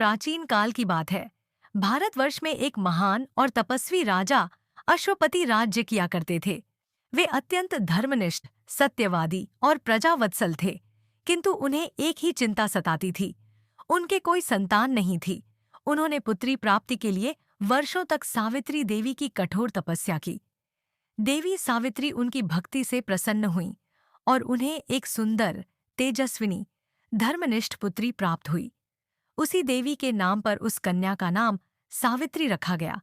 प्राचीन काल की बात है। भारतवर्ष में एक महान और तपस्वी राजा अश्वपति राज्य किया करते थे। वे अत्यंत धर्मनिष्ठ, सत्यवादी और प्रजावत्सल थे, किंतु उन्हें एक ही चिंता सताती थी। उनके कोई संतान नहीं थी। उन्होंने पुत्री प्राप्ति के लिए वर्षों तक सावित्री देवी की कठोर तपस्या की। देवी सावित्री उनकी भक्ति से प्रसन्न हुईं और उन्हें एक सुंदर, तेजस्विनी, धर्मनिष्ठ पुत्री प्राप्त हुई। उसी देवी के नाम पर उस कन्या का नाम सावित्री रखा गया।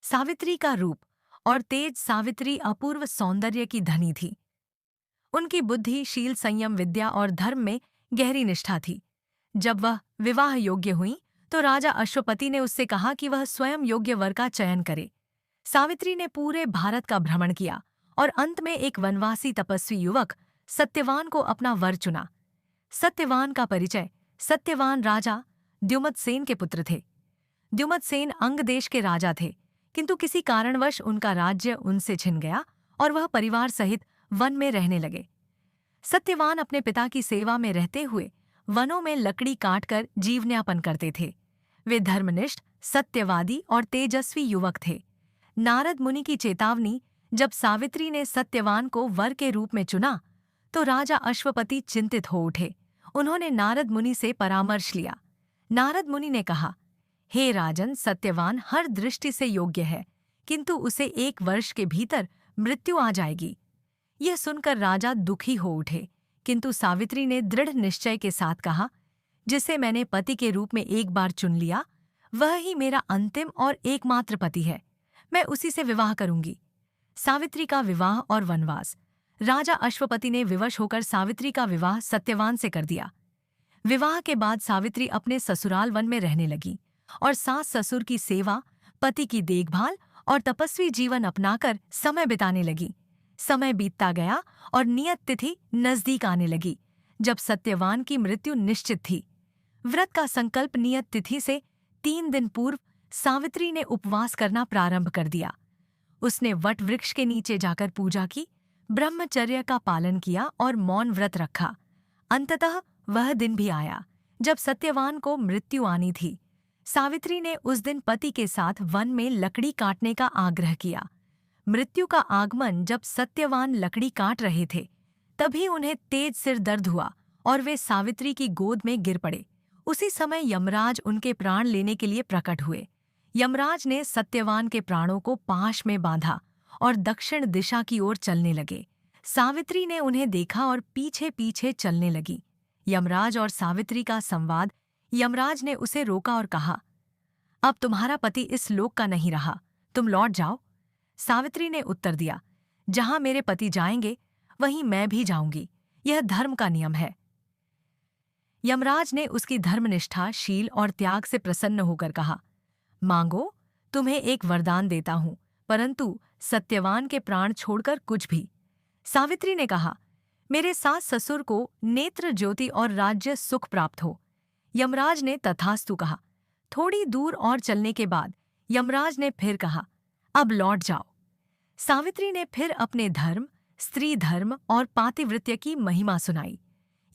सावित्री का रूप और तेज सावित्री अपूर्व सौंदर्य की धनी थी। उनकी बुद्धि, शील, संयम, विद्या और धर्म में गहरी निष्ठा थी। जब वह विवाह योग्य हुई तो राजा अश्वपति ने उससे कहा कि वह स्वयं योग्य वर का चयन करे। सावित्री ने पूरे भारत का भ्रमण किया और अंत में एक वनवासी तपस्वी युवक सत्यवान को अपना वर चुना। सत्यवान का परिचय: सत्यवान राजा द्युमत्सेन के पुत्र थे। द्युमत्सेन अंग देश के राजा थे, किंतु किसी कारणवश उनका राज्य उनसे छिन गया और वह परिवार सहित वन में रहने लगे। सत्यवान अपने पिता की सेवा में रहते हुए वनों में लकड़ी काटकर जीवनयापन करते थे। वे धर्मनिष्ठ, सत्यवादी और तेजस्वी युवक थे। नारद मुनि की चेतावनी: जब सावित्री ने सत्यवान को वर के रूप में चुना तो राजा अश्वपति चिंतित हो उठे। उन्होंने नारद मुनि से परामर्श लिया। नारद मुनि ने कहा, हे राजन, सत्यवान हर दृष्टि से योग्य है, किंतु उसे 1 वर्ष के भीतर मृत्यु आ जाएगी। यह सुनकर राजा दुखी हो उठे, किंतु सावित्री ने दृढ़ निश्चय के साथ कहा, जिसे मैंने पति के रूप में एक बार चुन लिया, वह ही मेरा अंतिम और एकमात्र पति है। मैं उसी से विवाह करूंगी। सावित्री का विवाह और वनवास: राजा अश्वपति ने विवश होकर सावित्री का विवाह सत्यवान से कर दिया। विवाह के बाद सावित्री अपने ससुराल वन में रहने लगी और सास ससुर की सेवा, पति की देखभाल और तपस्वी जीवन अपनाकर समय बिताने लगी। समय बीतता गया और नियत तिथि नजदीक आने लगी, जब सत्यवान की मृत्यु निश्चित थी। व्रत का संकल्प नियत तिथि से 3 दिन पूर्व सावित्री ने उपवास करना प्रारंभ कर दिया। उसने वट वृक्ष के नीचे जाकर पूजा की, ब्रह्मचर्य का पालन किया और मौन व्रत रखा। अंततः वह दिन भी आया जब सत्यवान को मृत्यु आनी थी। सावित्री ने उस दिन पति के साथ वन में लकड़ी काटने का आग्रह किया। मृत्यु का आगमन जब सत्यवान लकड़ी काट रहे थे, तभी उन्हें तेज सिर दर्द हुआ और वे सावित्री की गोद में गिर पड़े। उसी समय यमराज उनके प्राण लेने के लिए प्रकट हुए। यमराज ने सत्यवान के प्राणों को पाश में बांधा और दक्षिण दिशा की ओर चलने लगे। सावित्री ने उन्हें देखा और पीछे पीछे चलने लगी। यमराज और सावित्री का संवाद: यमराज ने उसे रोका और कहा, अब तुम्हारा पति इस लोक का नहीं रहा, तुम लौट जाओ। सावित्री ने उत्तर दिया, जहां मेरे पति जाएंगे वहीं मैं भी जाऊंगी, यह धर्म का नियम है। यमराज ने उसकी धर्मनिष्ठा, शील और त्याग से प्रसन्न होकर कहा, मांगो, तुम्हें एक वरदान देता हूं, परंतु सत्यवान के प्राण छोड़कर कुछ भी। सावित्री ने कहा, मेरे सास ससुर को नेत्र ज्योति और राज्य सुख प्राप्त हो। यमराज ने तथास्तु कहा। थोड़ी दूर और चलने के बाद यमराज ने फिर कहा, अब लौट जाओ। सावित्री ने फिर अपने धर्म, स्त्री धर्म और पातिव्रत्य की महिमा सुनाई।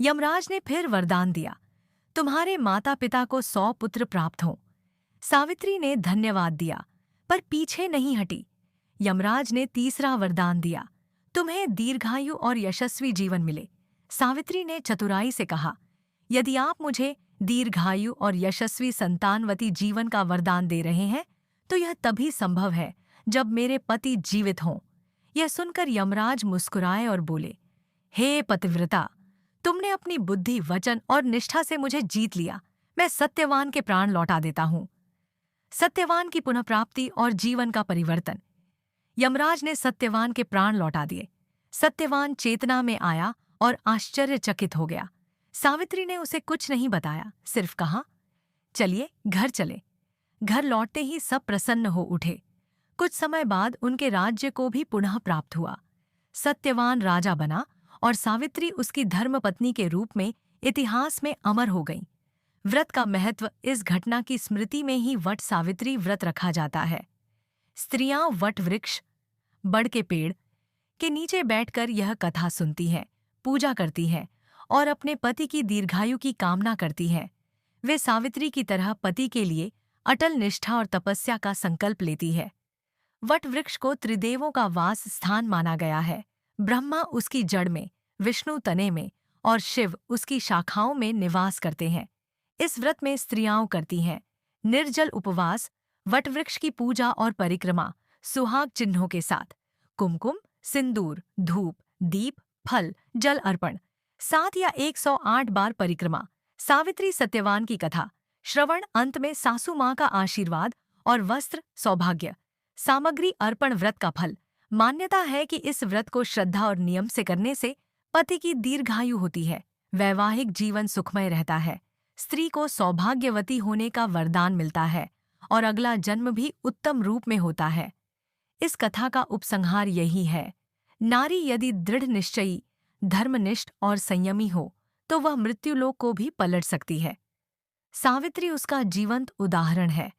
यमराज ने फिर वरदान दिया, तुम्हारे माता पिता को 100 पुत्र प्राप्त हों। सावित्री ने धन्यवाद दिया, पर पीछे नहीं हटी। यमराज ने तीसरा वरदान दिया, तुम्हें दीर्घायु और यशस्वी जीवन मिले। सावित्री ने चतुराई से कहा, यदि आप मुझे दीर्घायु और यशस्वी संतानवती जीवन का वरदान दे रहे हैं, तो यह तभी संभव है जब मेरे पति जीवित हों। यह सुनकर यमराज मुस्कुराए और बोले, हे पतिव्रता, तुमने अपनी बुद्धि, वचन और निष्ठा से मुझे जीत लिया। मैं सत्यवान के प्राण लौटा देता हूं। सत्यवान की पुनः प्राप्ति और जीवन का परिवर्तन। यमराज ने सत्यवान के प्राण लौटा दिए। सत्यवान चेतना में आया और आश्चर्यचकित हो गया। सावित्री ने उसे कुछ नहीं बताया, सिर्फ कहा, चलिए घर चले। घर लौटते ही सब प्रसन्न हो उठे। कुछ समय बाद उनके राज्य को भी पुनः प्राप्त हुआ। सत्यवान राजा बना और सावित्री उसकी धर्मपत्नी के रूप में इतिहास में अमर हो गई। व्रत का महत्व: इस घटना की स्मृति में ही वट सावित्री व्रत रखा जाता है। स्त्रियां वट वृक्ष, बड़ के पेड़ के नीचे बैठकर यह कथा सुनती हैं, पूजा करती हैं और अपने पति की दीर्घायु की कामना करती हैं। वे सावित्री की तरह पति के लिए अटल निष्ठा और तपस्या का संकल्प लेती है। वट वृक्ष को त्रिदेवों का वास स्थान माना गया है। ब्रह्मा उसकी जड़ में, विष्णु तने में और शिव उसकी शाखाओं में निवास करते हैं। इस व्रत में स्त्रियां करती हैं निर्जल उपवास, वटवृक्ष की पूजा और परिक्रमा, सुहाग चिन्हों के साथ, कुमकुम, सिंदूर, धूप, दीप, फल, जल अर्पण, 7 या 108 बार परिक्रमा, सावित्री सत्यवान की कथा, श्रवण, अंत में सासू माँ का आशीर्वाद और वस्त्र, सौभाग्य, सामग्री अर्पण। व्रत का फल। मान्यता है कि इस व्रत को श्रद्धा और नियम से करने से पति की दीर्घायु होती है, वैवाहिक जीवन सुखमय रहता है, स्त्री को सौभाग्यवती होने का वरदान मिलता है और अगला जन्म भी उत्तम रूप में होता है। इस कथा का उपसंहार यही है, नारी यदि दृढ़ निश्चयी, धर्मनिष्ठ और संयमी हो तो वह मृत्युलोक को भी पलट सकती है। सावित्री उसका जीवंत उदाहरण है।